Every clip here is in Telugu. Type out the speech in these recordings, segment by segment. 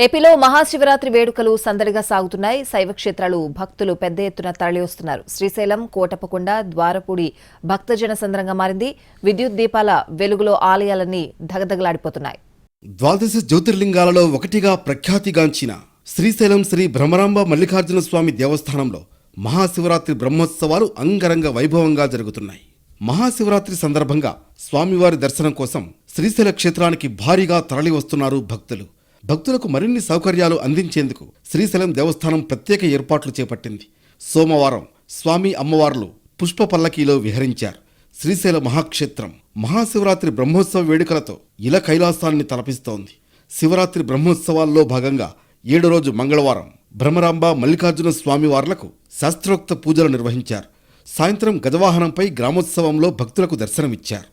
ఏపీలో మహాశివరాత్రి వేడుకలు సందడిగా సాగుతున్నాయి. శైవ క్షేత్రాలు భక్తులు పెద్ద ఎత్తున తరలివస్తున్నారు. శ్రీశైలం, కోటప్పకొండ, ద్వారపూడి భక్తజన సంద్రంగా మారింది. విద్యుత్ దీపాల వెలుగులో ఆలయాలన్నీ ధగధగలాడిపోతున్నాయి. ద్వాదశ జ్యోతిర్లింగాలలో ఒకటిగా ప్రఖ్యాతిగాంచిన శ్రీశైలం శ్రీ బ్రహ్మరాంబ మల్లికార్జున స్వామి దేవస్థానంలో మహాశివరాత్రి బ్రహ్మోత్సవాలు అంగరంగ వైభవంగా జరుగుతున్నాయి. మహాశివరాత్రి సందర్భంగా స్వామివారి దర్శనం కోసం శ్రీశైల క్షేత్రానికి భారీగా తరలివస్తున్నారు భక్తులు. భక్తులకు మరిన్ని సౌకర్యాలు అందించేందుకు శ్రీశైలం దేవస్థానం ప్రత్యేక ఏర్పాట్లు చేపట్టింది. సోమవారం స్వామి అమ్మవార్లు పుష్ప పల్లకీలో విహరించారు. శ్రీశైల మహాక్షేత్రం మహాశివరాత్రి బ్రహ్మోత్సవ వేడుకలతో ఇల కైలాసాన్ని తలపిస్తోంది. శివరాత్రి బ్రహ్మోత్సవాల్లో భాగంగా 7వ రోజు మంగళవారం బ్రహ్మరాంబ మల్లికార్జున స్వామివార్లకు శాస్త్రోక్త పూజలు నిర్వహించారు. సాయంత్రం గజవాహనంపై గ్రామోత్సవంలో భక్తులకు దర్శనమిచ్చారు.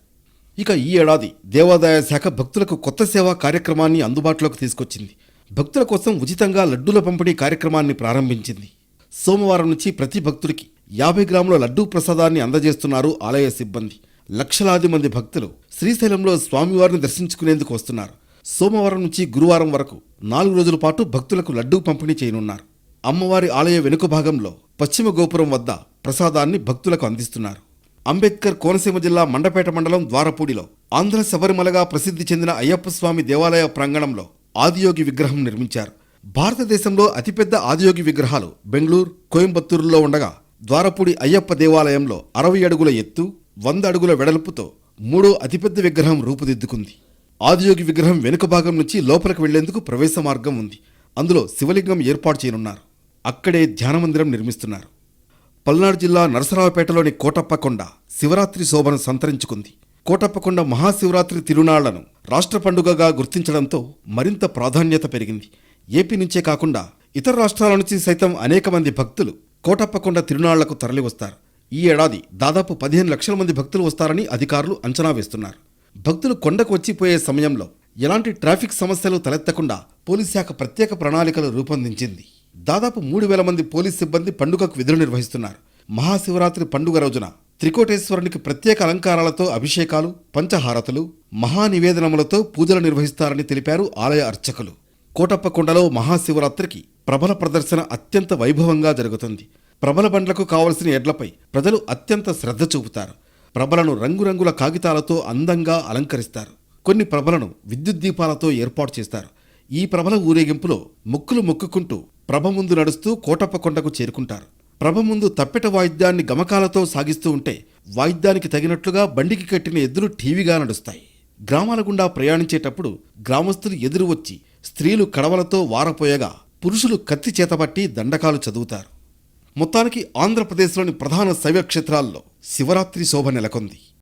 ఇక ఈ ఏడాది దేవాదాయ శాఖ భక్తులకు కొత్త సేవా కార్యక్రమాన్ని అందుబాటులోకి తీసుకొచ్చింది. భక్తుల కోసం ఉచితంగా లడ్డూల పంపిణీ కార్యక్రమాన్ని ప్రారంభించింది. సోమవారం నుంచి ప్రతి భక్తుడికి 50 గ్రాముల లడ్డూ ప్రసాదాన్ని అందజేస్తున్నారు ఆలయ సిబ్బంది. లక్షలాది మంది భక్తులు శ్రీశైలంలో స్వామివారిని దర్శించుకునేందుకు వస్తున్నారు. సోమవారం నుంచి గురువారం వరకు 4 రోజుల పాటు భక్తులకు లడ్డూ పంపిణీ చేయనున్నారు. అమ్మవారి ఆలయ వెనుక భాగంలో పశ్చిమ గోపురం వద్ద ప్రసాదాన్ని భక్తులకు అందిస్తున్నారు. అంబేద్కర్ కోనసీమ జిల్లా మండపేట మండలం ద్వారపూడిలో ఆంధ్ర శబరిమలగా ప్రసిద్ధి చెందిన అయ్యప్ప స్వామి దేవాలయ ప్రాంగణంలో ఆదియోగి విగ్రహం నిర్మించారు. భారతదేశంలో అతిపెద్ద ఆదియోగి విగ్రహాలు బెంగళూరు, కోయంబత్తూరులో ఉండగా ద్వారపూడి అయ్యప్ప దేవాలయంలో 60 అడుగుల ఎత్తు, 100 అడుగుల వెడల్పుతో 3వ అతిపెద్ద విగ్రహం రూపుదిద్దుకుంది. ఆదియోగి విగ్రహం వెనుక భాగం నుంచి లోపలికి వెళ్లేందుకు ప్రవేశ మార్గం ఉంది. అందులో శివలింగం ఏర్పాటు చేయనున్నారు. అక్కడే ధ్యానమందిరం నిర్మిస్తున్నారు. పల్నాడు జిల్లా నరసరావుపేటలోని కోటప్పకొండ శివరాత్రి శోభను సంతరించుకుంది. కోటప్పకొండ మహాశివరాత్రి తిరునాళ్లను రాష్ట్ర పండుగగా గుర్తించడంతో మరింత ప్రాధాన్యత పెరిగింది. ఏపీ నుంచే కాకుండా ఇతర రాష్ట్రాల నుంచి సైతం అనేక మంది భక్తులు కోటప్పకొండ తిరునాళ్లకు తరలివస్తారు. ఈ ఏడాది దాదాపు 15 లక్షల మంది భక్తులు వస్తారని అధికారులు అంచనా వేస్తున్నారు. భక్తులు కొండకు వచ్చిపోయే సమయంలో ఎలాంటి ట్రాఫిక్ సమస్యలు తలెత్తకుండా పోలీస్ శాఖ ప్రత్యేక ప్రణాళికలు రూపొందించింది. దాదాపు 3,000 మంది పోలీస్ సిబ్బంది పండుగకు విధులు నిర్వహిస్తున్నారు. మహాశివరాత్రి పండుగ రోజున త్రికోటేశ్వరునికి ప్రత్యేక అలంకారాలతో అభిషేకాలు, పంచహారతులు, మహానివేదనములతో పూజలు నిర్వహిస్తారని తెలిపారు ఆలయ అర్చకులు. కోటప్పకొండలో మహాశివరాత్రికి ప్రభల ప్రదర్శన అత్యంత వైభవంగా జరుగుతుంది. ప్రభల బండ్లకు కావలసిన ఎడ్లపై ప్రజలు అత్యంత శ్రద్ధ చూపుతారు. ప్రభలను రంగురంగుల కాగితాలతో అందంగా అలంకరిస్తారు. కొన్ని ప్రభలను విద్యుత్ దీపాలతో ఏర్పాటు చేస్తారు. ఈ ప్రభల ఊరేగింపులో మొక్కులు మొక్కుకుంటూ ప్రభ ముందు నడుస్తూ కోటప్పకొండకు చేరుకుంటారు. ప్రభ ముందు తప్పెట వాయిద్యాన్ని గమకాలతో సాగిస్తూ ఉంటే వాయిద్యానికి తగినట్లుగా బండికి కట్టిన ఎద్దులు ఠీవిగా నడుస్తాయి. గ్రామాల గుండా ప్రయాణించేటప్పుడు గ్రామస్తులు ఎదురు వచ్చి స్త్రీలు కడవలతో వారపోయగా పురుషులు కత్తి చేతబట్టి దండకాలు చదువుతారు. మొత్తానికి ఆంధ్రప్రదేశ్లోని ప్రధాన శైవ క్షేత్రాల్లో శివరాత్రి శోభ నెలకొంది.